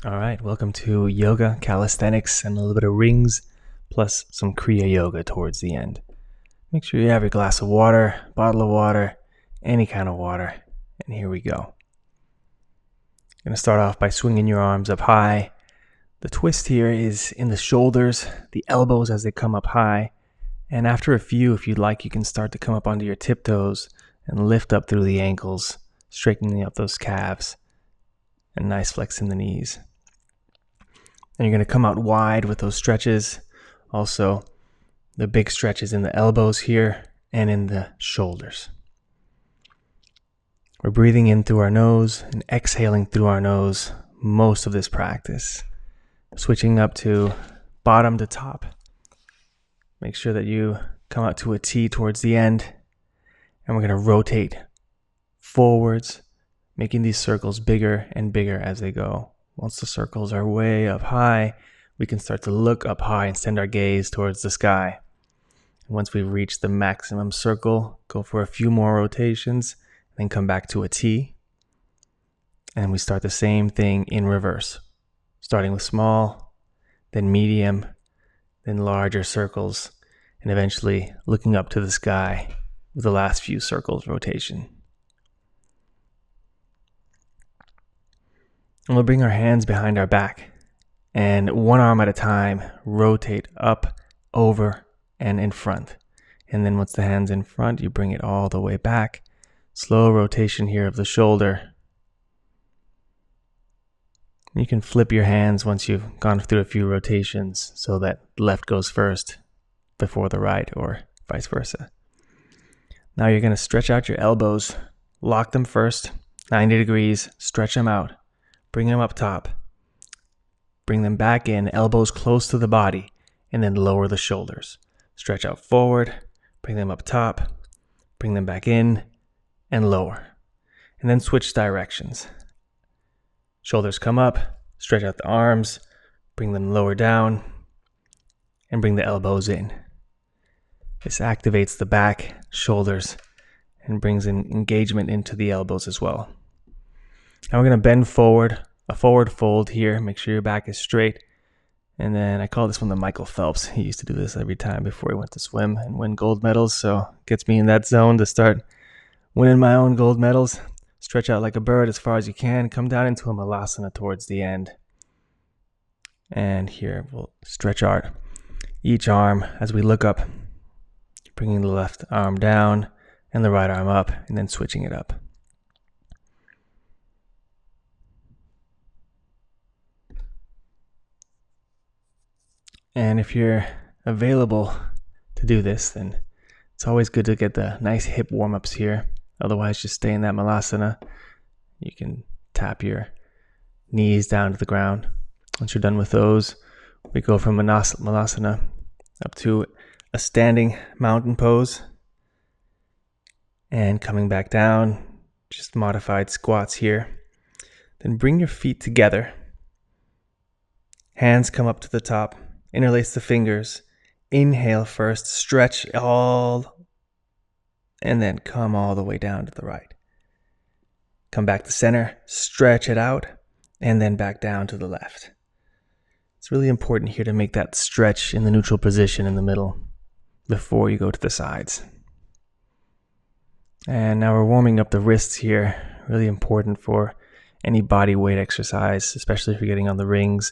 All right, welcome to yoga, calisthenics, and a little bit of rings, plus some Kriya Yoga towards the end. Make sure you have your glass of water, bottle of water, any kind of water, and here we go. Going to start off by swinging your arms up high. The twist here is in the shoulders, the elbows as they come up high, and after a few, if you'd like, you can start to come up onto your tiptoes and lift up through the ankles, straightening up those calves, and nice flex in the knees. And you're going to come out wide with those stretches. Also, the big stretches in the elbows here and in the shoulders. We're breathing in through our nose and exhaling through our nose most of this practice. Switching up to bottom to top. Make sure that you come out to a T towards the end. And we're going to rotate forwards, making these circles bigger and bigger as they go. Once the circles are way up high, we can start to look up high and send our gaze towards the sky. And once we've reached the maximum circle, go for a few more rotations, then come back to a T. And we start the same thing in reverse, starting with small, then medium, then larger circles, and eventually looking up to the sky with the last few circles rotation. And we'll bring our hands behind our back and one arm at a time, rotate up, over, and in front. And then once the hand's in front, you bring it all the way back. Slow rotation here of the shoulder. You can flip your hands once you've gone through a few rotations so that the left goes first before the right or vice versa. Now you're going to stretch out your elbows, lock them first, 90 degrees, stretch them out. Bring them up top, bring them back in, elbows close to the body, and then lower the shoulders. Stretch out forward, bring them up top, bring them back in, and lower. And then switch directions. Shoulders come up, stretch out the arms, bring them lower down, and bring the elbows in. This activates the back, shoulders, and brings in engagement into the elbows as well. Now we're going to bend forward, a forward fold here. Make sure your back is straight. And then I call this one the Michael Phelps. He used to do this every time before he went to swim and win gold medals. So it gets me in that zone to start winning my own gold medals. Stretch out like a bird as far as you can. Come down into a malasana towards the end. And here we'll stretch out each arm as we look up, bringing the left arm down and the right arm up, and then switching it up. And if you're available to do this, then it's always good to get the nice hip warm-ups here. Otherwise, just stay in that malasana. You can tap your knees down to the ground. Once you're done with those, we go from malasana up to a standing mountain pose. And coming back down, just modified squats here. Then bring your feet together. Hands come up to the top. Interlace the fingers. Inhale first, stretch all, and then come all the way down to the right. Come back to center, stretch it out, and then back down to the left. It's really important here to make that stretch in the neutral position in the middle before you go to the sides. And now we're warming up the wrists here. Really important for any body weight exercise, especially if you're getting on the rings.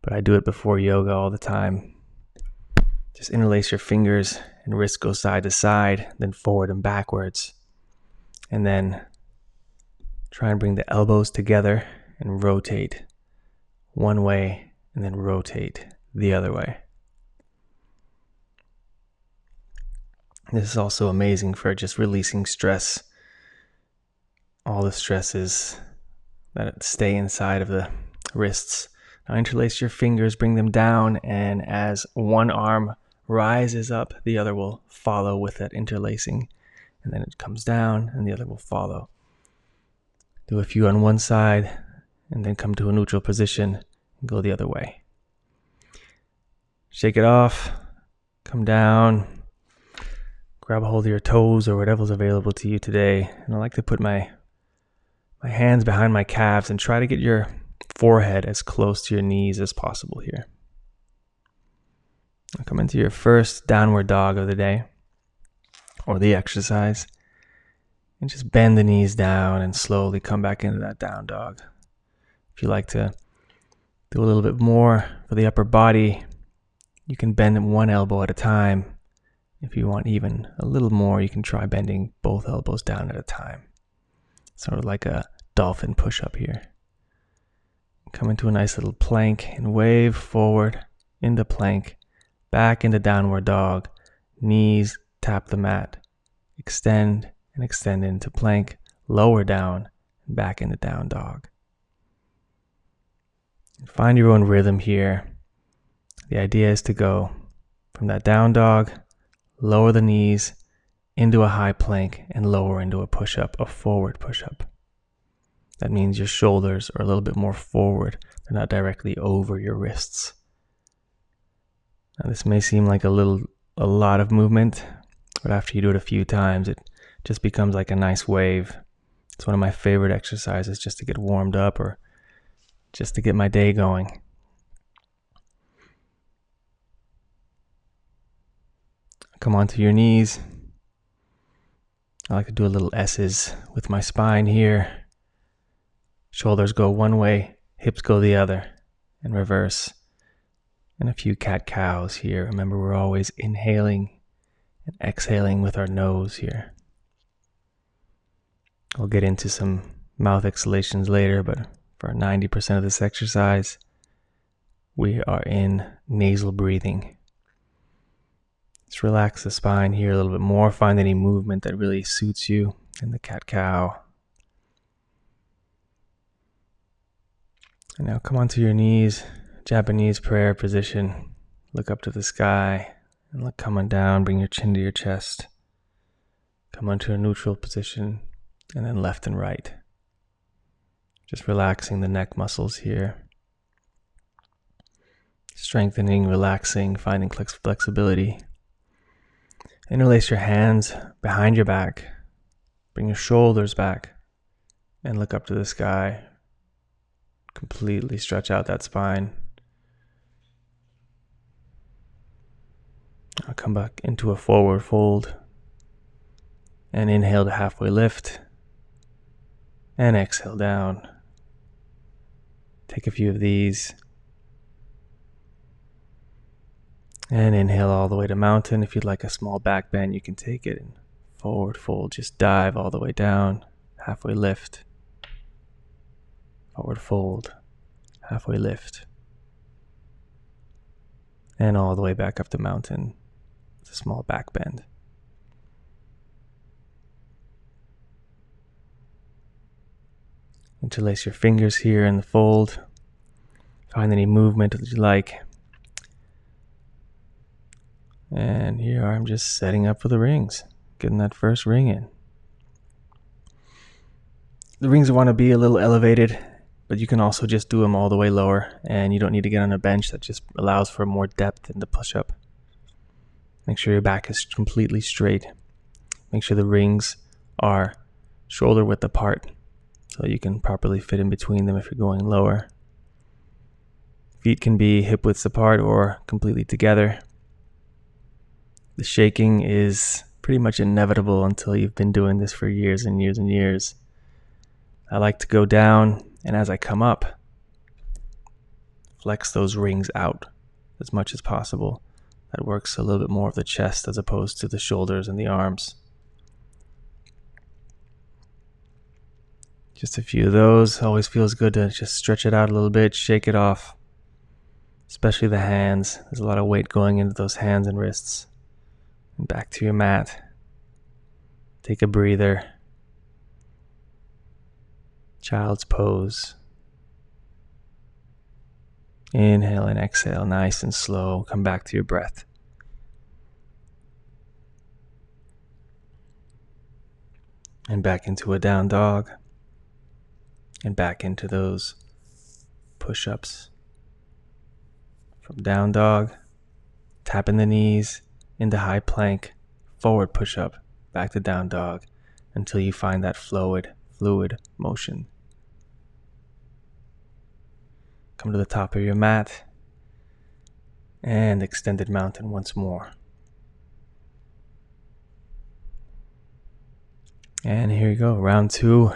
But I do it before yoga all the time. Just interlace your fingers and wrists go side to side, then forward and backwards. And then try and bring the elbows together and rotate one way and then rotate the other way. This is also amazing for just releasing stress. All the stresses that stay inside of the wrists. Now interlace your fingers, bring them down, and as one arm rises up, the other will follow with that interlacing. And then it comes down, and the other will follow. Do a few on one side, and then come to a neutral position, and go the other way. Shake it off, come down, grab a hold of your toes or whatever's available to you today. And I like to put my hands behind my calves and try to get your forehead as close to your knees as possible here. Now come into your first downward dog of the day, or the exercise, and just bend the knees down and slowly come back into that down dog. If you like to do a little bit more for the upper body, you can bend one elbow at a time. If you want even a little more, you can try bending both elbows down at a time. Sort of like a dolphin push-up here. Come into a nice little plank and wave forward into plank, back into downward dog, knees tap the mat, extend and extend into plank, lower down and back into down dog. Find your own rhythm here. The idea is to go from that down dog, lower the knees into a high plank and lower into a push-up, a forward push-up. That means your shoulders are a little bit more forward. They're not directly over your wrists. Now this may seem like a lot of movement, but after you do it a few times, it just becomes like a nice wave. It's one of my favorite exercises just to get warmed up or just to get my day going. Come onto your knees. I like to do a little S's with my spine here. Shoulders go one way, hips go the other, and reverse. And a few cat-cows here. Remember, we're always inhaling and exhaling with our nose here. I'll get into some mouth exhalations later, but for 90% of this exercise, we are in nasal breathing. Just relax the spine here a little bit more. Find any movement that really suits you in the cat-cow. And now come onto your knees, Japanese prayer position. Look up to the sky and look coming down. Bring your chin to your chest. Come onto a neutral position and then left and right. Just relaxing the neck muscles here. Strengthening, relaxing, finding flexibility. Interlace your hands behind your back. Bring your shoulders back and look up to the sky. Completely stretch out that spine. I'll come back into a forward fold. And inhale to halfway lift. And exhale down. Take a few of these. And inhale all the way to mountain. If you'd like a small back bend, you can take it and forward fold. Just dive all the way down. Halfway lift. Forward fold, halfway lift, and all the way back up the mountain with a small back bend. Interlace your fingers here in the fold. Find any movement that you like. And here I'm just setting up for the rings, getting that first ring in. The rings want to be a little elevated, but you can also just do them all the way lower, and you don't need to get on a bench. That just allows for more depth in the push-up. Make sure your back is completely straight. Make sure the rings are shoulder width apart so you can properly fit in between them if you're going lower. Feet can be hip widths apart or completely together. The shaking is pretty much inevitable until you've been doing this for years and years and years. I like to go down, and as I come up, flex those rings out as much as possible. That works a little bit more of the chest as opposed to the shoulders and the arms. Just a few of those. Always feels good to just stretch it out a little bit, shake it off. Especially the hands. There's a lot of weight going into those hands and wrists. And back to your mat. Take a breather. Child's pose. Inhale and exhale, nice and slow. Come back to your breath. And back into a down dog. And back into those push-ups. From down dog, tapping the knees into high plank, forward push-up, back to down dog, until you find that fluid motion. Come to the top of your mat. And extended mountain once more. And here you go, round 2.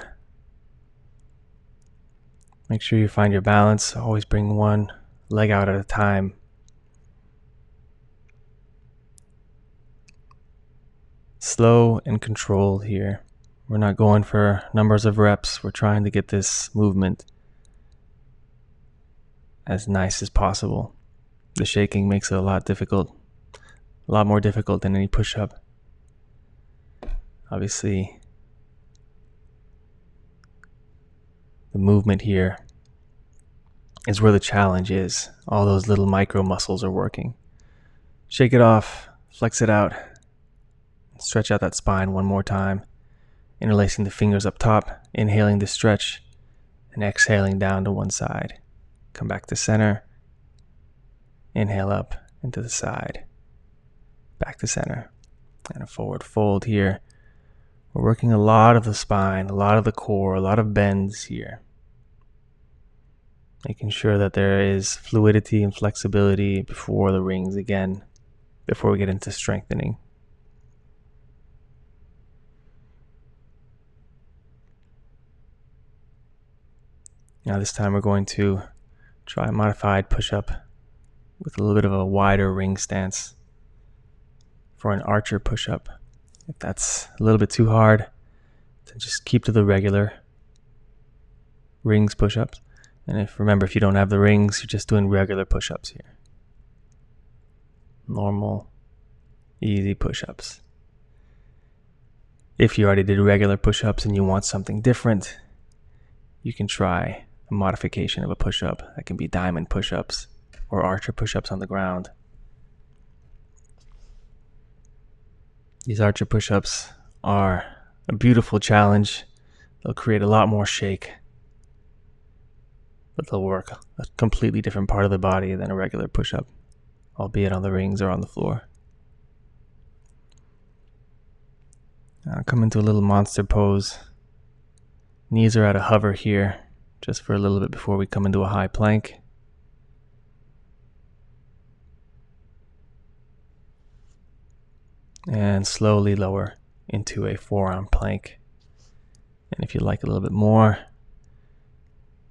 Make sure you find your balance. Always bring one leg out at a time. Slow and controlled here. We're not going for numbers of reps. We're trying to get this movement as nice as possible. The shaking makes it a lot more difficult than any push-up. Obviously, the movement here is where the challenge is. All those little micro muscles are working. Shake it off, flex it out, stretch out that spine one more time, interlacing the fingers up top, inhaling the stretch, and exhaling down to one side. Come back to center, inhale up and to the side, back to center, and a forward fold here. We're working a lot of the spine, a lot of the core, a lot of bends here. Making sure that there is fluidity and flexibility before the rings again, before we get into strengthening. Now this time we're going to try a modified push-up with a little bit of a wider ring stance for an archer push-up. If that's a little bit too hard, then just keep to the regular rings push-ups. And if you don't have the rings, you're just doing regular push-ups here. Normal, easy push-ups. If you already did regular push-ups and you want something different, you can try a modification of a push-up. That can be diamond push-ups or archer push-ups on the ground. These archer push-ups are a beautiful challenge. They'll create a lot more shake, but they'll work a completely different part of the body than a regular push-up, albeit on the rings or on the floor. Now come into a little monster pose. Knees are at a hover here, just for a little bit before we come into a high plank. And slowly lower into a forearm plank. And if you like a little bit more,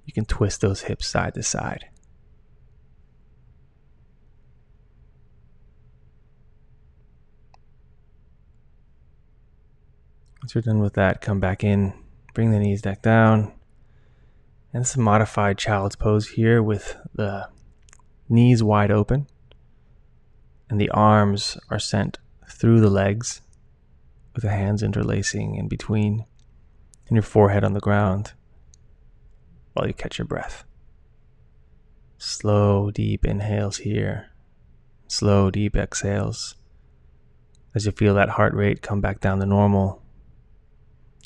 you can twist those hips side to side. Once you're done with that, come back in, bring the knees back down. And it's a modified child's pose here with the knees wide open and the arms are sent through the legs with the hands interlacing in between and your forehead on the ground while you catch your breath. Slow, deep inhales here. Slow, deep exhales. As you feel that heart rate come back down to normal,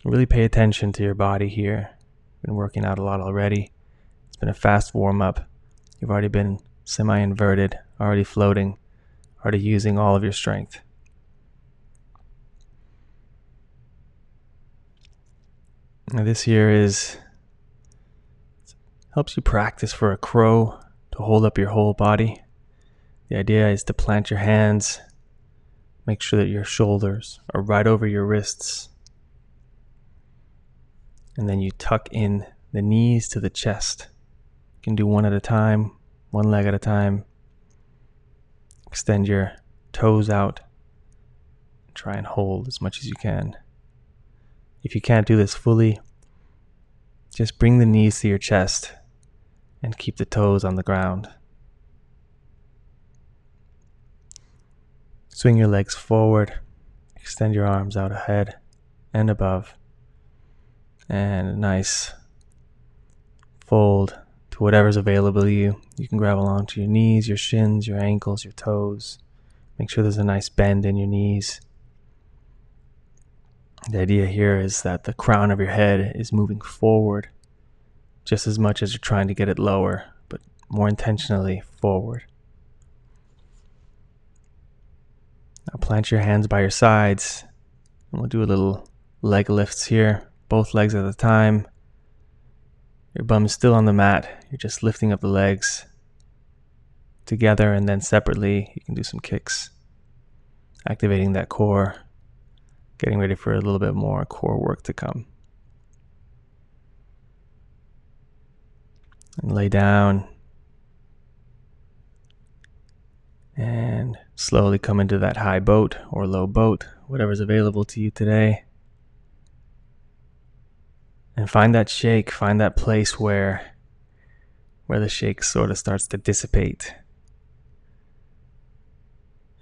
really pay attention to your body here. Been working out a lot already. It's been a fast warm-up. You've already been semi-inverted, already floating, already using all of your strength. Now this here helps you practice for a crow to hold up your whole body. The idea is to plant your hands, make sure that your shoulders are right over your wrists, and then you tuck in the knees to the chest. You can do one at a time, one leg at a time. Extend your toes out. Try and hold as much as you can. If you can't do this fully, just bring the knees to your chest and keep the toes on the ground. Swing your legs forward. Extend your arms out ahead and above. And a nice fold to whatever's available to you. You can grab along to your knees, your shins, your ankles, your toes. Make sure there's a nice bend in your knees. The idea here is that the crown of your head is moving forward just as much as you're trying to get it lower, but more intentionally forward. Now plant your hands by your sides, and we'll do a little leg lifts here, both legs at a time. Your bum is still on the mat. You're just lifting up the legs together, and then separately you can do some kicks, activating that core, getting ready for a little bit more core work to come. And lay down and slowly come into that high boat or low boat, whatever's available to you today. And find that shake, find that place where the shake sort of starts to dissipate.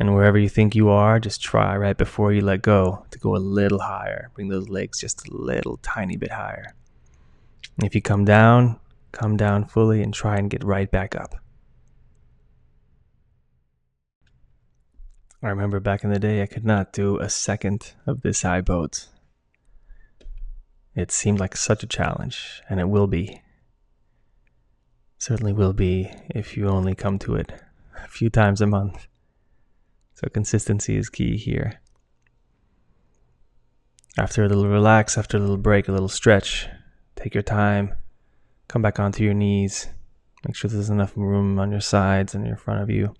And wherever you think you are, just try right before you let go to go a little higher. Bring those legs just a little tiny bit higher. And if you come down fully and try and get right back up. I remember back in the day, I could not do a second of this high boat. It seemed like such a challenge, and it will be. Certainly will be if you only come to it a few times a month. So consistency is key here. After a little relax, after a little break, a little stretch, take your time, come back onto your knees. Make sure there's enough room on your sides and in front of you.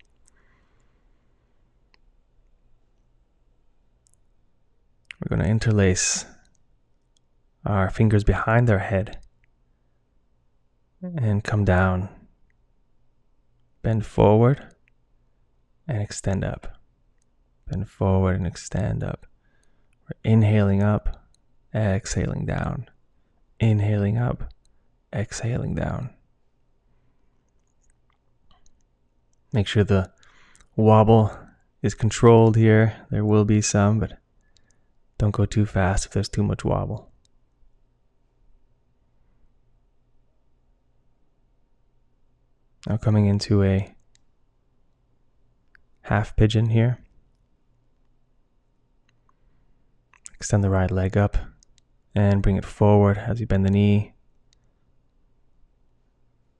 We're going to interlace our fingers behind our head and come down. Bend forward and extend up. Bend forward and extend up. We're inhaling up, exhaling down. Inhaling up, exhaling down. Make sure the wobble is controlled here. There will be some, but don't go too fast if there's too much wobble. Now coming into a half pigeon here. Extend the right leg up and bring it forward as you bend the knee.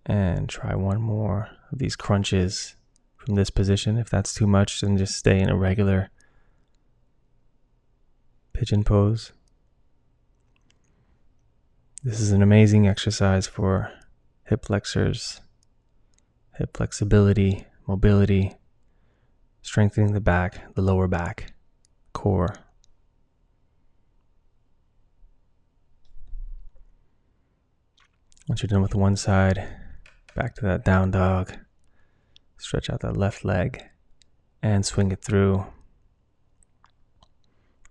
And try one more of these crunches from this position. If that's too much, then just stay in a regular pigeon pose. This is an amazing exercise for hip flexors, hip flexibility, mobility, strengthening the back, the lower back, core. Once you're done with one side, back to that down dog. Stretch out that left leg and swing it through.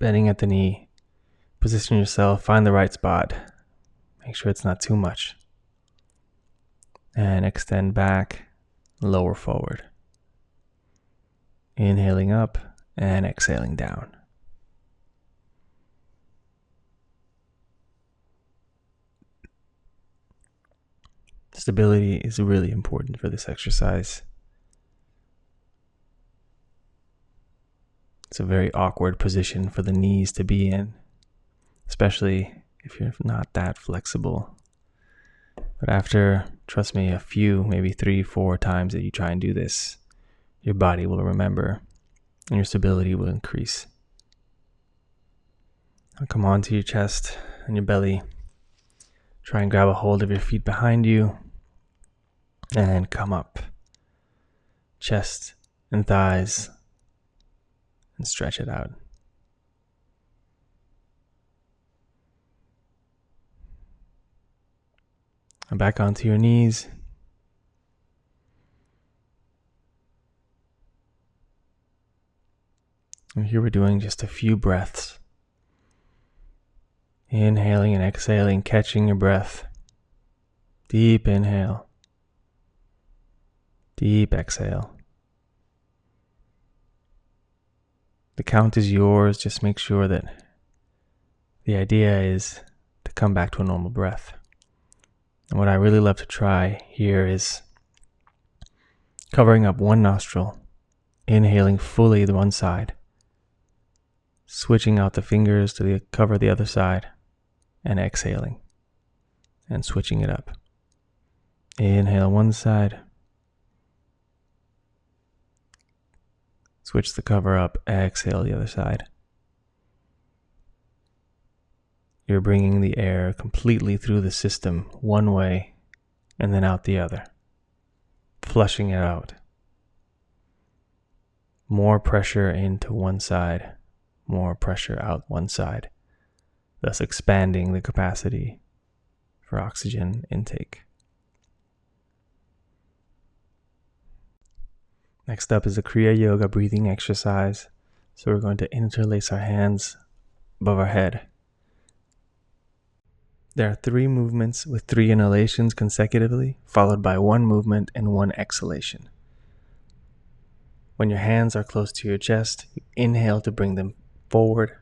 Bending at the knee. Position yourself, find the right spot. Make sure it's not too much. And extend back, lower forward. Inhaling up and exhaling down. Stability is really important for this exercise. It's a very awkward position for the knees to be in, especially if you're not that flexible. But after, trust me, a few, maybe 3-4 times that you try and do this, your body will remember and your stability will increase. Now come onto your chest and your belly. Try and grab a hold of your feet behind you and come up. Chest and thighs. And stretch it out. And back onto your knees. And here we're doing just a few breaths. Inhaling and exhaling, catching your breath. Deep inhale. Deep exhale. The count is yours. Just make sure that the idea is to come back to a normal breath. And what I really love to try here is covering up one nostril, inhaling fully the one side, switching out the fingers to cover the other side, and exhaling and switching it up. Inhale one side, switch the cover up, exhale the other side. you're bringing the air completely through the system one way and then out the other, flushing it out. More pressure into one side, more pressure out one side, thus expanding the capacity for oxygen intake. Next up is the Kriya Yoga breathing exercise. So we're going to interlace our hands above our head. There are 3 movements with 3 inhalations consecutively, followed by 1 movement and 1 exhalation. When your hands are close to your chest, you inhale to bring them forward,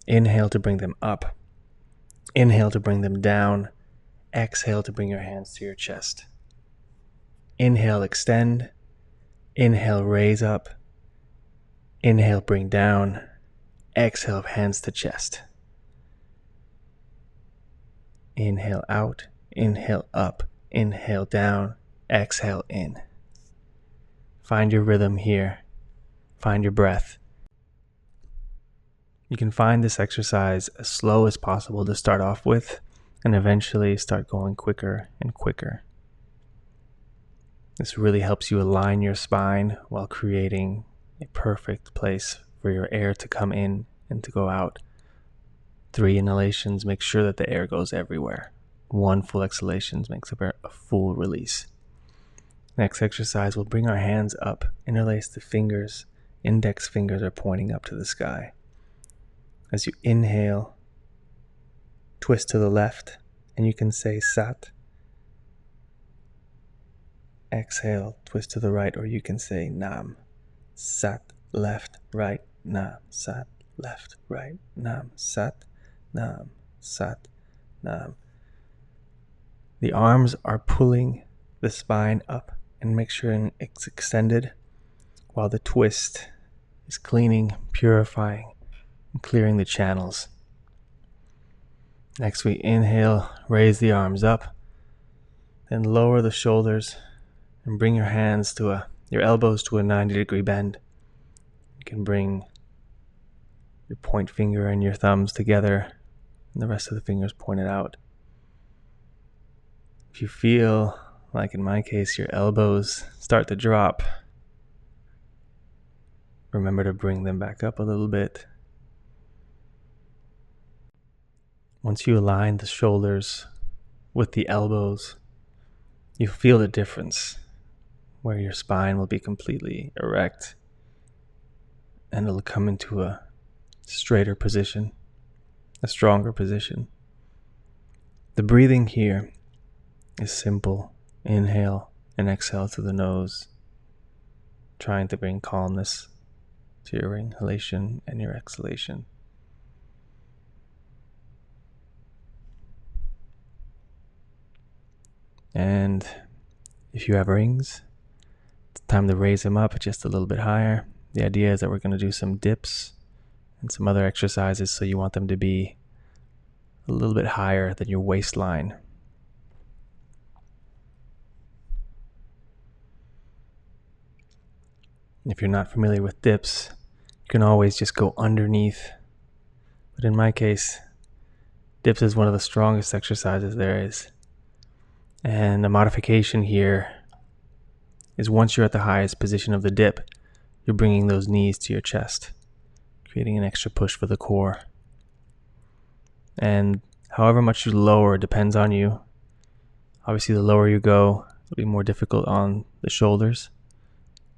inhale to bring them up, inhale to bring them down, exhale to bring your hands to your chest. Inhale, extend, inhale, raise up, inhale, bring down, exhale, hands to chest. Inhale out, inhale up, inhale down, exhale in. Find your rhythm here. Find your breath. You can find this exercise as slow as possible to start off with, and eventually start going quicker and quicker. This really helps you align your spine while creating a perfect place for your air to come in and to go out. 3 inhalations make sure that the air goes everywhere. 1 full exhalation makes a full release. Next exercise, we'll bring our hands up, interlace the fingers. Index fingers are pointing up to the sky. As you inhale, twist to the left, and you can say Sat. Exhale, twist to the right, or you can say Nam. Sat, left, right, Nam. Sat, left, right, Nam. Sat, Nam. Sat, Nam. The arms are pulling the spine up and make sure it's extended, while the twist is cleaning, purifying, and clearing the channels. Next, we inhale, raise the arms up, then lower the shoulders and bring your hands to your elbows to a 90-degree bend. You can bring your point finger and your thumbs together and the rest of the fingers pointed out. If you feel, like in my case, your elbows start to drop, remember to bring them back up a little bit. Once you align the shoulders with the elbows, you feel the difference, where your spine will be completely erect and it'll come into a straighter position, a stronger position. The breathing here is simple. Inhale and exhale through the nose, trying to bring calmness to your inhalation and your exhalation. And if you have rings, it's time to raise them up just a little bit higher. The idea is that we're going to do some dips and some other exercises, so you want them to be a little bit higher than your waistline. If you're not familiar with dips, you can always just go underneath. But in my case, dips is one of the strongest exercises there is. And the modification here is once you're at the highest position of the dip, you're bringing those knees to your chest, creating an extra push for the core. And however much you lower depends on you. Obviously, the lower you go, it'll be more difficult on the shoulders,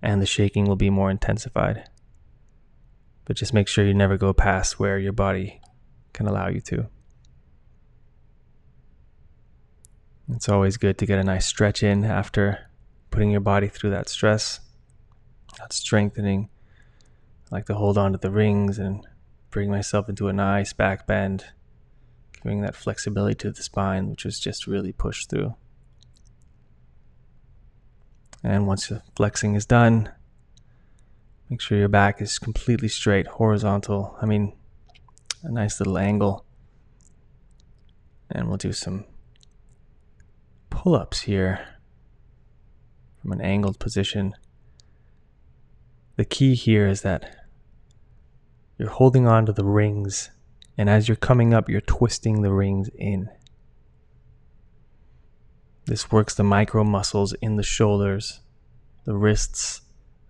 and the shaking will be more intensified. But just make sure you never go past where your body can allow you to. It's always good to get a nice stretch in after putting your body through that stress, that strengthening. I like to hold on to the rings and bring myself into a nice back bend, giving that flexibility to the spine, which is just really pushed through. And once the flexing is done, make sure your back is completely straight, horizontal. A nice little angle. And we'll do some pull-ups here from an angled position. The key here is that you're holding on to the rings And as you're coming up, you're twisting the rings in. This works the micro muscles in the shoulders, the wrists,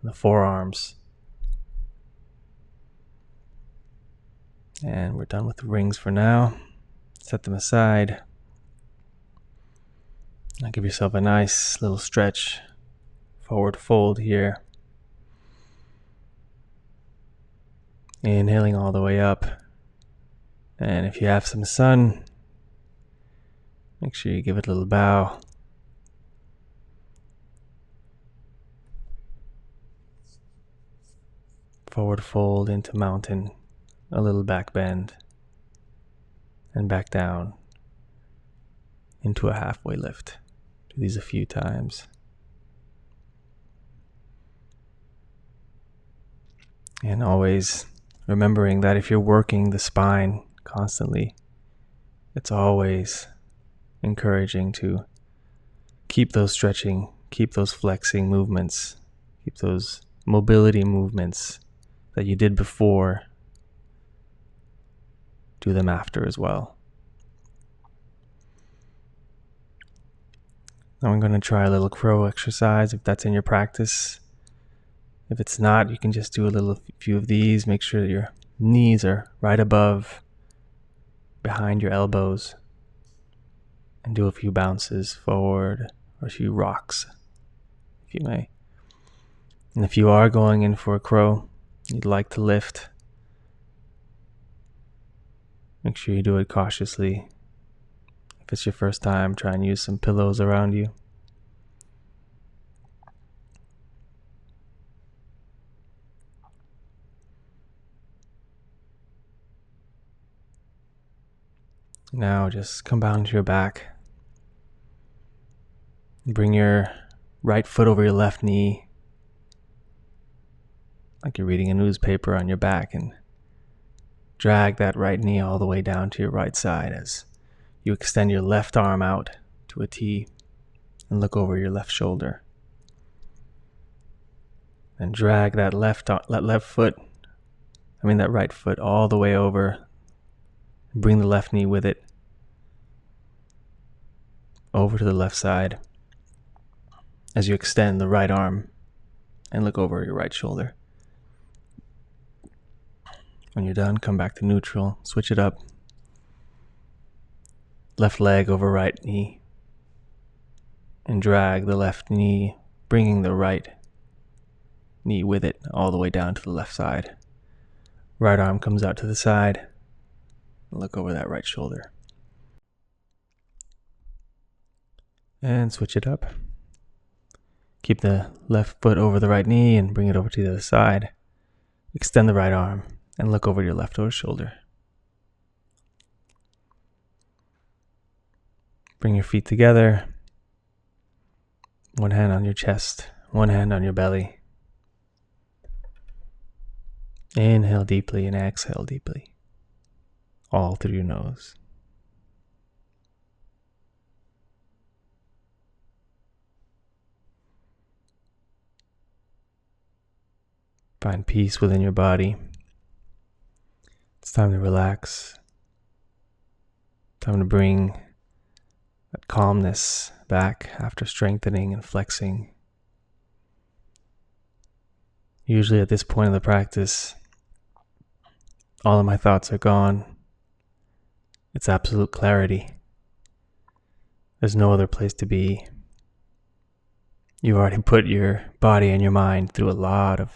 and the forearms. And we're done with the rings for now. Set them aside. Now give yourself a nice little stretch. Forward fold here. Inhaling all the way up. And if you have some sun, make sure you give it a little bow. Forward fold into mountain. A little back bend. And back down into a halfway lift. Do these a few times. And always remembering that if you're working the spine constantly, it's always encouraging to keep those stretching, keep those flexing movements, keep those mobility movements that you did before. Do them after as well. Now I'm going to try a little crow exercise if that's in your practice. If it's not, you can just do a few of these. Make sure that your knees are right above, behind your elbows. And do a few bounces forward or a few rocks, if you may. And if you are going in for a crow, you'd like to lift, make sure you do it cautiously. If it's your first time, try and use some pillows around you. Now just come down to your back. Bring your right foot over your left knee, like you're reading a newspaper on your back, and drag that right knee all the way down to your right side as you extend your left arm out to a T and look over your left shoulder. And drag that right foot all the way over. Bring the left knee with it over to the left side as you extend the right arm and look over your right shoulder. When you're done, come back to neutral, switch it up. Left leg over right knee and drag the left knee, bringing the right knee with it all the way down to the left side. Right arm comes out to the side. Look over that right shoulder. And switch it up. Keep the left foot over the right knee and bring it over to the other side. Extend the right arm and look over your left shoulder. Bring your feet together. One hand on your chest, one hand on your belly. Inhale deeply and exhale deeply. All through your nose. Find peace within your body. It's time to relax. Time to bring that calmness back after strengthening and flexing. Usually at this point of the practice, all of my thoughts are gone. It's absolute clarity. There's no other place to be. You've already put your body and your mind through a lot of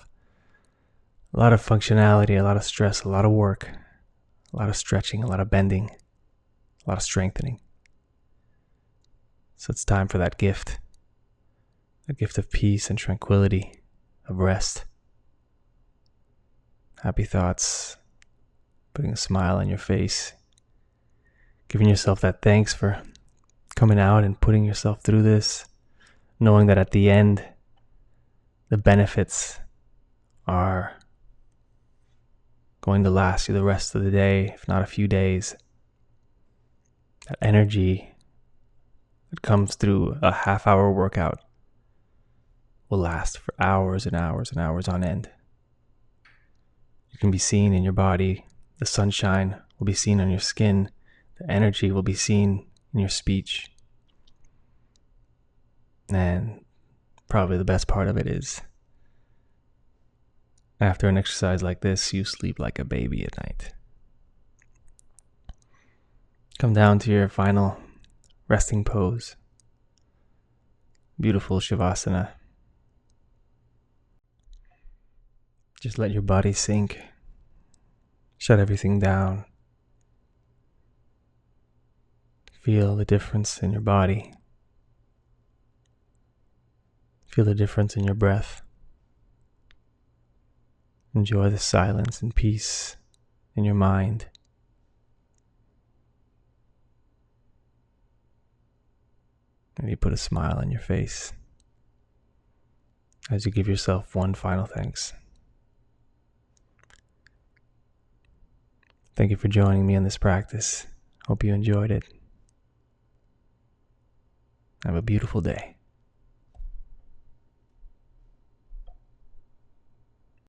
functionality, a lot of stress, a lot of work, a lot of stretching, a lot of bending, a lot of strengthening. So it's time for that gift. A gift of peace and tranquility, of rest. Happy thoughts, putting a smile on your face, giving yourself that thanks for coming out and putting yourself through this, knowing that at the end, the benefits are going to last you the rest of the day, if not a few days. That energy that comes through a half-hour workout will last for hours and hours and hours on end. It can be seen in your body The sunshine will be seen on your skin. The energy will be seen in your speech. And probably the best part of it is, after an exercise like this, you sleep like a baby at night. Come down to your final resting pose. Beautiful Shavasana. Just let your body sink. Shut everything down. Feel the difference in your body. Feel the difference in your breath. Enjoy the silence and peace in your mind. Maybe put a smile on your face as you give yourself one final thanks. Thank you for joining me in this practice. Hope you enjoyed it. Have a beautiful day.